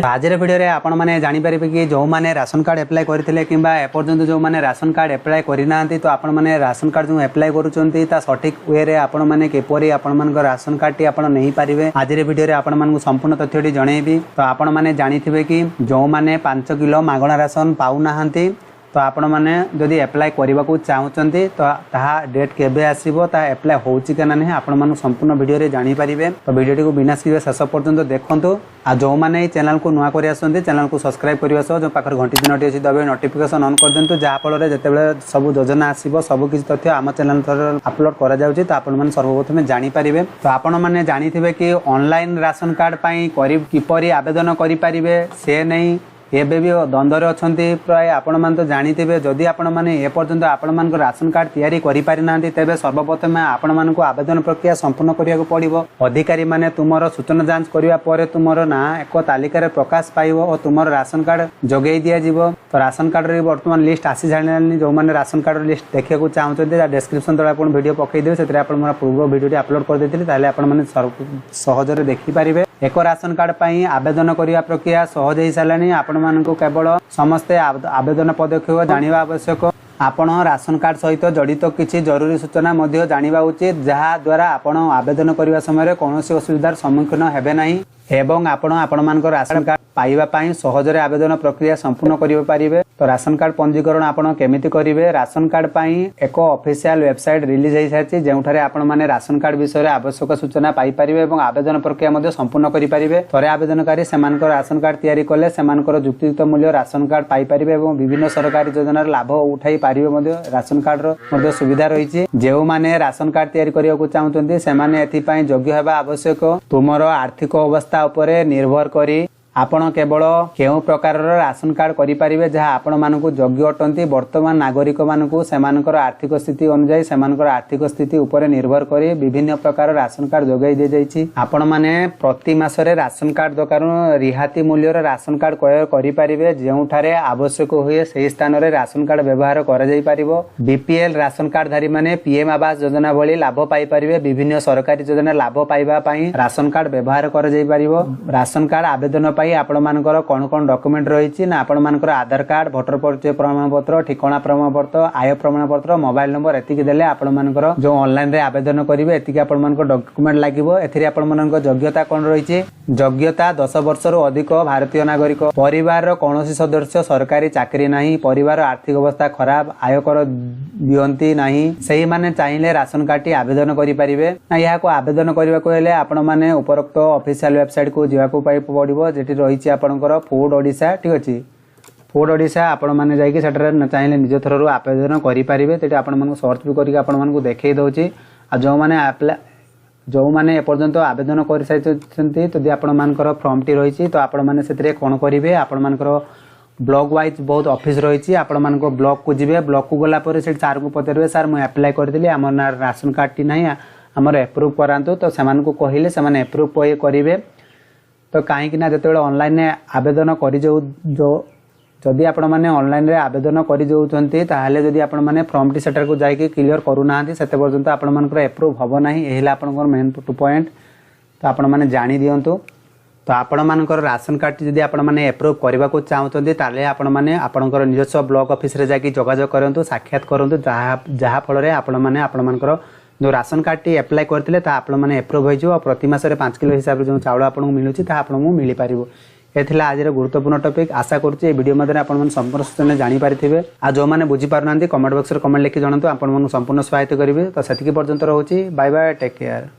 आज भिडियो रे आपण माने जानि परिबे कि जो माने राशन कार्ड अप्लाई करथिले किंबा एपर्यंत जो माने राशन कार्ड अप्लाई करिनांती तो आपण माने राशन कार्ड जो अप्लाई करूचंती ता सठिक वे रे आपण माने केपरि आपण मान राशन कार्ड टी आपण नहीं पारिबे। आज भिडियो रे आपण मान संपूर्ण तथ्यटी जणैबी। तो आपण माने जानिथिबे कि जो माने 5 किलो मागणा राशन पाउ नाहंती तो आपण माने जदि अप्लाई करबा को चाहउचंती तो ताहा डेट केबे आसीबो ता अप्लाई होउची के नाही आपण मान संपूर्ण वीडियो रे जानि परिबे। तो वीडियो को बिना स्किप शेष पर्यंत देखंतु। आ जो माने चैनल को नुआ करि आसंती चैनल को सब्सक्राइब करिवा सो जो पाखर घंटी चिन्हटी अछि दबे नोटिफिकेशन ऑन कर देंतु जहा फल रे जतेबेले सब योजना आसीबो सब किछ तथ्य आम चैनल पर अपलोड करा जाउची तो आपण माने सर्वप्रथम जानि परिबे। तो आपण माने जानिथिबे कि ऑनलाइन राशन कार्ड पई किपरि आवेदन करि परिबे से नहीं एबे भी द्वंद्वर अछंती। प्राय आपण मान तो जानिथिबे जदि आपण माने ए पर्यंत आपण मान को राशन कार्ड तैयारी करि पारि नांती तेबे सर्वप्रथम आपण मान को आवेदन प्रक्रिया संपूर्ण करिया को पड़िबो। अधिकारी माने तुमरो सूचना जांच करिवा परे तुमरो ना एक तालिका रे प्रकाश पाइबो और तुमरो राशन कार्ड जोगेई दिया जिवो। तो राशन कार्ड रे वर्तमान लिस्ट आसी जानिलानी जो माने राशन कार्ड लिस्ट देखिया को चाहउछन्ते ता डिस्क्रिप्शन तळे आपण वीडियो पकई देबे सेतरे आपण मोर पूर्व वीडियो अपलोड कर देथिले ताले आपण माने सहज रे देखि पारिबे। एक राशन कार्ड पई आवेदन करिया प्रक्रिया सहज होई सालानी। आपण मानको केवल समस्ते आवेदन पदक्षेप जानिबा आवश्यक। आपण राशन कार्ड सहित जड़ित किसी जरूरी सूचना मध्य जानिबा उचित जहा द्वारा आपण आवेदन करिवा समय कोनोसी असुविधार सम्मुखीन हेबे नाही एवं आपण मानक राशन कार्ड पाइबा पाई सहजरे आवेदन प्रक्रिया संपूर्ण करिवे पारिबे। तो राशन कार्ड पंजीकरण आपण केमिति करिवे राशन कार्ड पाई एक ऑफिशियल वेबसाइट रिलीज होई साची जेउठारे आपण माने राशन कार्ड विषय आवश्यक सूचना पाई पारिबे एवं आवेदन प्रक्रिया मध्ये संपूर्ण करि पारिबे। थरे आवेदनकारी सेमानकर राशन कार्ड तयारी कले सेमानकर युक्तियुक्त मूल्य राशन कार्ड पाई पारिबे एवं विभिन्न सरकारी योजनार लाभ उठाई पारिबे मध्ये राशन कार्ड रो मध्ये सुविधा रहिछि। जेउ माने राशन कार्ड तयारी करिया को चाहउचंती सेमाने एथि पाई योग्य हेबा आवश्यक। तुमरो आर्थिक अवस्था उपरे निर्भर करी आपण केवल केउ प्रकार राशन कार्ड करि पारिबे जहा आपण मानकु योग्य अटंती। वर्तमान नागरिक मानकु सेमानकर आर्थिक स्थिति अनुसार सेमानकर आर्थिक स्थिति ऊपर निर्भर करी विभिन्न प्रकार राशन कार्ड जोगाई दे जाइछि। आपण माने प्रति मासरे राशन कार्ड दकारू रिहाती मूल्य राशन कार्ड क्रय करि पारिबे जेउठारे आवश्यक होय सेही स्थान रे राशन कार्ड व्यवहार करा जाई पारिबो। बीपीएल राशन कार्ड धारी माने पीएम आवास योजना भली लाभ पाई पारिबे। विभिन्न सरकारी योजना लाभ पाइबा पई राशन कार्ड व्यवहार करा जाई पारिबो। राशन कार्ड आवेदन आपण मानकर कोन कोन डॉक्यूमेंट रहिछि ना आपण मानकर आधार कार्ड भोटर परिचय प्रमाण पत्र ठिकाना प्रमाण पत्र आय प्रमाण पत्र मोबाइल नंबर एतिकी देले आपण मानकर जो ऑनलाइन रे आवेदन करिवे एतिकी आपण मानकर डॉक्यूमेंट लागिवो। एथिरे आपण मानकर योग्यता कोन रहिछि योग्यता 10 वर्ष रो अधिक भारतीय नागरिक परिवार रो कोनोसी सदस्य सरकारी चाकरी नाही परिवार आर्थिक अवस्था खराब आयकर दियंती नाही सेही माने चाहिले राशन कार्ड टी आवेदन करि परिबे। ना या को आवेदन करिवा को हेले आपण माने उपरोक्त ऑफिशियल वेबसाइट को जिवा को पाइ पडिबो जेटी रहिछि आपनकर फूड ओडिसा। ठीक अछि फूड ओडिसा आपण माने जाई कि सेटर चाहिले निज थररु आवेदन करि परिबे तेटी आपण मानकु सर्च भी करिक आपण मानकु देखै दउछि। आ जो माने एपर्यंत आवेदन करि साइछन्ती तदि आपण मानकर फॉर्म टी रहिछि तो आपण माने सेतरे कोन करिवे आपण मानकर ब्लॉक वाइज बहुत ऑफिस रहिछि। आपण मानको ब्लॉक को जिवे ब्लॉक को गला पर से सार को पतरबे सार मैं अप्लाई करदिली हमर राशन कार्ड टी नाही हमर अप्रूव करांतु तो सेमान को कहिले सेमान अप्रूव पय करिवे। तो कहीं कि ना जते ऑनलाइन आवेदन करि जो जदि आपण माने ऑनलाइन रे आवेदन करि जाउछन्ती ताहाले जदि आपण माने फॉर्म टी सेटर को जाई के क्लियर करू नाहंती सेते पर्यंत आपण मानकर अप्रूव हबो नाही एहिला आपनकर मेन पॉइंट। तो आपण माने जानि दियंतु। तो आपण मानकर राशन कार्ड टी जदि आपण माने अप्रूव करबा को चाहउछन्ती ताले आपण माने आपनकर निजस्व ब्लॉक ऑफिस रे जाकी जोगाजोग करंतु साक्षात करंतु जहा फल रे आपण माने आपण मानकर जो राशन कार्ड टी अप्लाई करथिले ता आपण माने अप्रूव होई जो प्रति मासरे 5 किलो हिसाब रे जो चावल आपण को मिलुची ता आपण को मिली पारिबो। एथिला आज रे गुरुत्वपूर्ण टॉपिक आशा करछि ए वीडियो मध्ये आपण मन संपूर्ण सूचना जानि पारिथिबे। आ जो माने बुझी पारनांती कमेंट बॉक्स रे कमेंट लिखि जणांतु आपण मन संपूर्ण सहायता करिवे। तो सेतिकी पर्यंत रहउची बाय बाय टेक केयर।